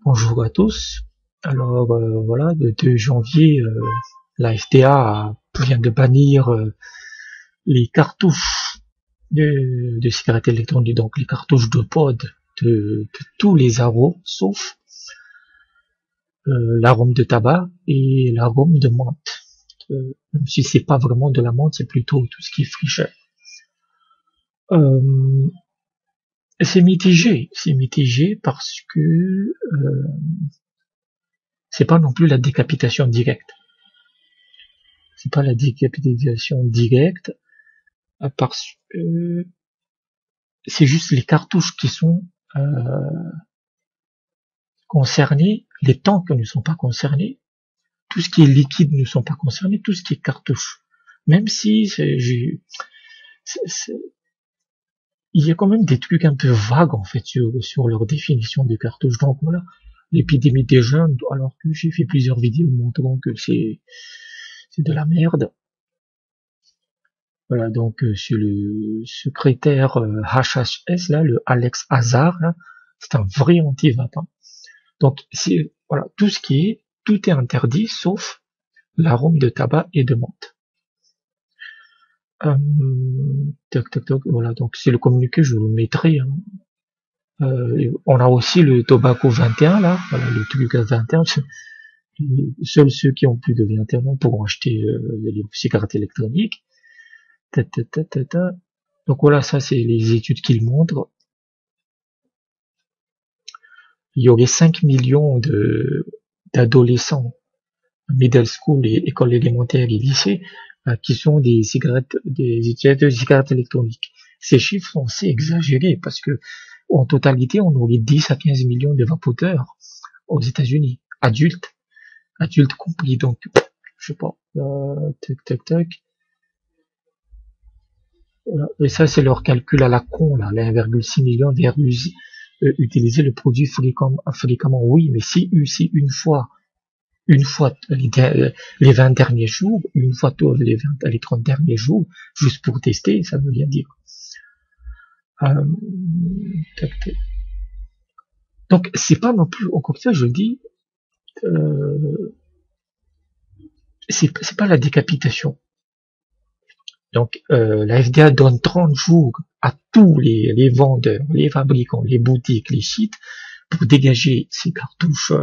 Bonjour à tous. Alors voilà, le 2 janvier, la FDA vient de bannir les cartouches de cigarettes électroniques, donc les cartouches de pod de tous les arômes, sauf l'arôme de tabac et l'arôme de menthe. Même si c'est pas vraiment de la menthe, c'est plutôt tout ce qui est fricheur. Euh, c'est mitigé parce que c'est pas non plus la décapitation directe. C'est pas la décapitation directe parce que c'est juste les cartouches qui sont concernées, les tanks ne sont pas concernés, tout ce qui est liquide ne sont pas concernés, tout ce qui est cartouche. Même si il y a quand même des trucs un peu vagues en fait sur leur définition de cartouche. Donc voilà, l'épidémie des jeunes, alors que j'ai fait plusieurs vidéos montrant que c'est de la merde. Voilà, donc c'est le secrétaire HHS, là, le Alex Hazard, là, c'est un vrai anti-vape. Hein. Donc c'est voilà, tout est interdit sauf l'arôme de tabac et de menthe. Toc toc toc, voilà, donc c'est le communiqué, je vous le mettrai. Hein. On a aussi le Tobacco 21 là, voilà, le truc à 21. Seuls ceux qui ont plus de 21 ans pourront acheter les cigarettes électroniques. Ta, ta, ta, ta, ta. Donc voilà, ça c'est les études qu'ils montrent. Il y aurait 5 millions d'adolescents, middle school et école élémentaire et lycée, qui sont des utilisateurs de cigarettes électroniques. Ces chiffres sont assez exagérés parce que, en totalité, on aurait 10 à 15 millions de vapoteurs aux États-Unis, adultes compris. Donc, je sais pas, tac, tac, tac. Voilà. Et ça, c'est leur calcul à la con, là, les 1,6 million versus utiliser le produit fréquemment. Oui, mais si une fois les 20 derniers jours, une fois tous les 30 derniers jours, juste pour tester, ça veut bien dire. Euh, donc c'est pas non plus, comme ça je le dis, c'est pas la décapitation. Donc la FDA donne 30 jours à tous les vendeurs, les fabricants, les boutiques, les sites pour dégager ces cartouches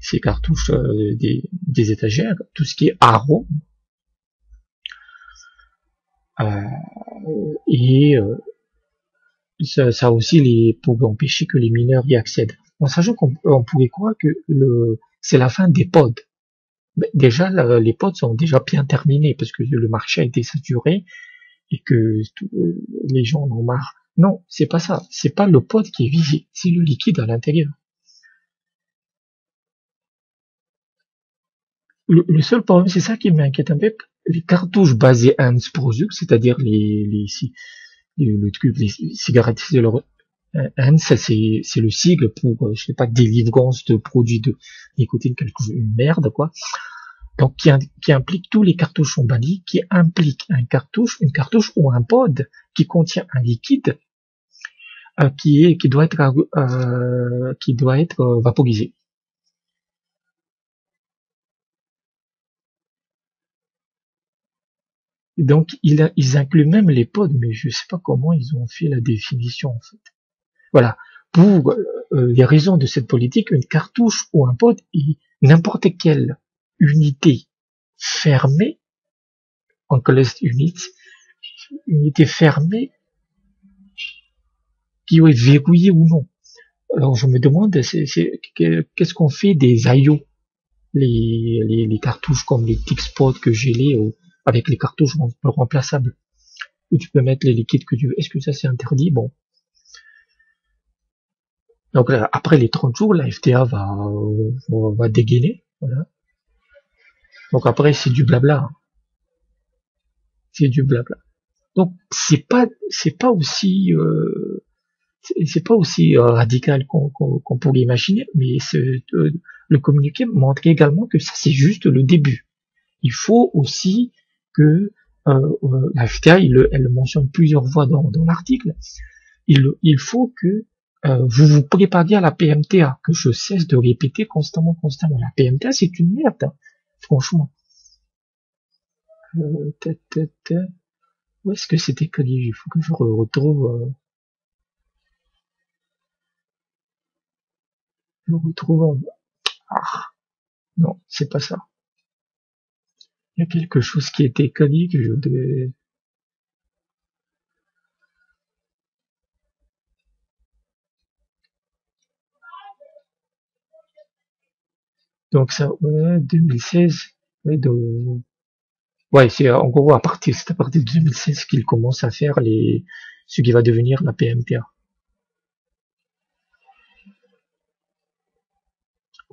des étagères, tout ce qui est arôme et ça aussi pour empêcher que les mineurs y accèdent. En sachant qu'on pourrait croire que c'est la fin des pods. Mais déjà, les pods sont déjà bien terminés parce que le marché a été saturé et que les gens en ont marre. Non, c'est pas ça. C'est pas le pod qui est visé, c'est le liquide à l'intérieur. Le seul problème, c'est ça qui m'inquiète un peu. Les cartouches basées Hans Product, c'est-à-dire le truc, les cigarettes, Hans, c'est le sigle pour, je sais pas, délivrance de produits de nicotine, une merde, quoi. Donc, qui implique tous les cartouches sont bannis, qui implique une cartouche ou un pod qui contient un liquide qui doit être vaporisé. Et donc, ils incluent même les pods, mais je sais pas comment ils ont fait la définition en fait. Voilà. Pour les raisons de cette politique, une cartouche ou un pod est n'importe quelle unité fermée, en closed unité fermée, qui est verrouillée ou non. Alors je me demande, qu'est-ce qu'on fait des IO, les cartouches comme les Tixpot que j'ai avec les cartouches remplaçables, où tu peux mettre les liquides que tu veux. Est-ce que ça c'est interdit? Bon. Donc après les 30 jours, la FTA va dégainer. Voilà. Donc après c'est du blabla. C'est du blabla. Donc c'est pas aussi radical qu'on pourrait imaginer, mais le communiqué montre également que ça c'est juste le début. Il faut aussi que la FTA, elle le mentionne plusieurs fois dans l'article, il faut que vous vous préparez à la PMTA, que je cesse de répéter constamment. La PMTA, c'est une merde, hein, franchement. Où est-ce que c'était écrit? Il faut que je retrouve. Je retrouve. Ah, non, c'est pas ça. Il y a quelque chose qui était écrit que je devais. Donc ça, ouais, 2016. Ouais, ouais, c'est en gros c'est à partir de 2016 qu'il commence à faire ce qui va devenir la PMTA.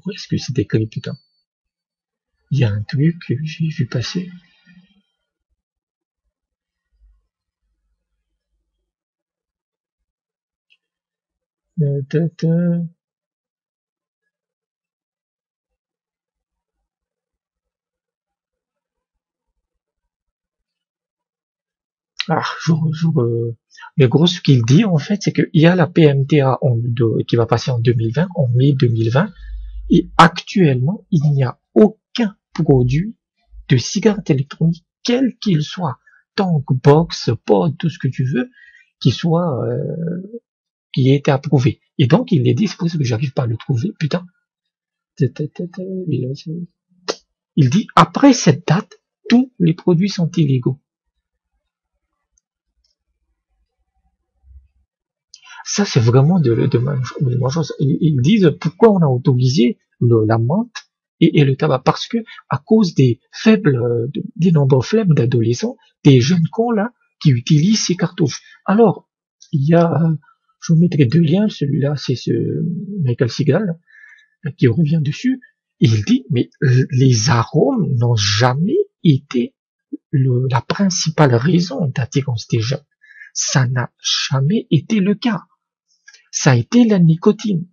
Où est-ce que c'était écrit, putain? Il y a un truc que j'ai vu passer. Ah, mais gros, ce qu'il dit, en fait, c'est qu'il y a la PMTA qui va passer en 2020, en mai 2020, et actuellement, il n'y a aucun produit de cigarette électronique, quel qu'il soit, tank, box, pod, tout ce que tu veux, qui ait été approuvé. Et donc, il les dit, c'est pour ça que j'arrive pas à le trouver, putain. Il dit, après cette date, tous les produits sont illégaux. Ça, c'est vraiment de mangeance. Ils disent pourquoi on a autorisé la menthe et le tabac. Parce que, à cause des des nombres faibles d'adolescents, des jeunes cons là, qui utilisent ces cartouches. Alors, il y a, je vous mettrai deux liens. Celui-là, c'est ce Michael Seagal, qui revient dessus. Et il dit, mais les arômes n'ont jamais été la principale raison d'attirance des jeunes. Ça n'a jamais été le cas. Ça a été la nicotine.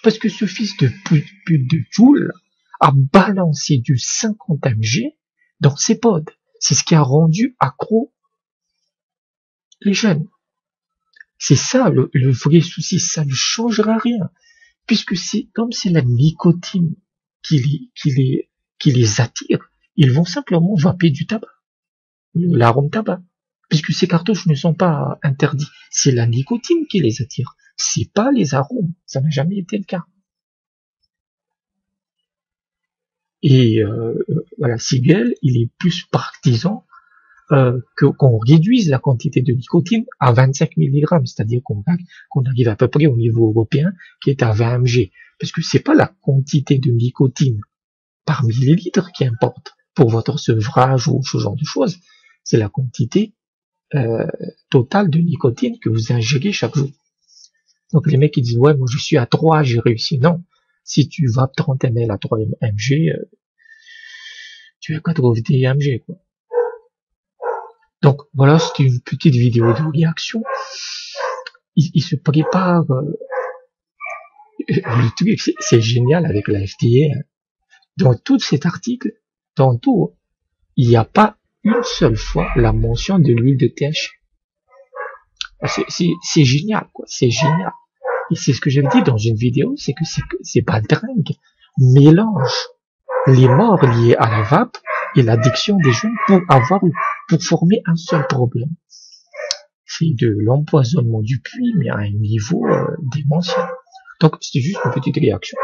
Parce que ce fils de pute de Joule a balancé du 50 mg dans ses pods. C'est ce qui a rendu accro les jeunes. C'est ça le vrai souci. Ça ne changera rien. Puisque comme c'est la nicotine qui les attire, ils vont simplement vaper du tabac. L'arôme tabac. Puisque ces cartouches ne sont pas interdits. C'est la nicotine qui les attire. C'est pas les arômes. Ça n'a jamais été le cas. Et voilà, Seagal, il est plus partisan qu'on réduise la quantité de nicotine à 25 mg, c'est-à-dire qu'on arrive à peu près au niveau européen qui est à 20 mg. Parce que c'est pas la quantité de nicotine par millilitre qui importe pour votre sevrage ou ce genre de choses. C'est la quantité totale de nicotine que vous ingérez chaque jour. Donc les mecs ils disent ouais moi je suis à 3, j'ai réussi. Non, si tu vas 30 ml à 3 mg, tu es 80 mg quoi. Donc voilà, c'était une petite vidéo de réaction. Il se prépare. Le truc c'est génial avec la FDA. Dans tout cet article, dans tout, il n'y a pas une seule fois la mention de l'huile de THC. C'est génial quoi, c'est génial. Et c'est ce que j'avais dit dans une vidéo, c'est que c'est pas dingue. Mélange les morts liés à la vape et l'addiction des jeunes pour former un seul problème. C'est de l'empoisonnement du puits, mais à un niveau démentiel. Donc c'était juste une petite réaction.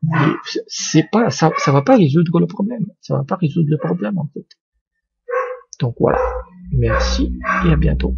Mais c'est pas, ça va pas résoudre le problème. Ça va pas résoudre le problème en fait. Donc voilà. Merci et à bientôt.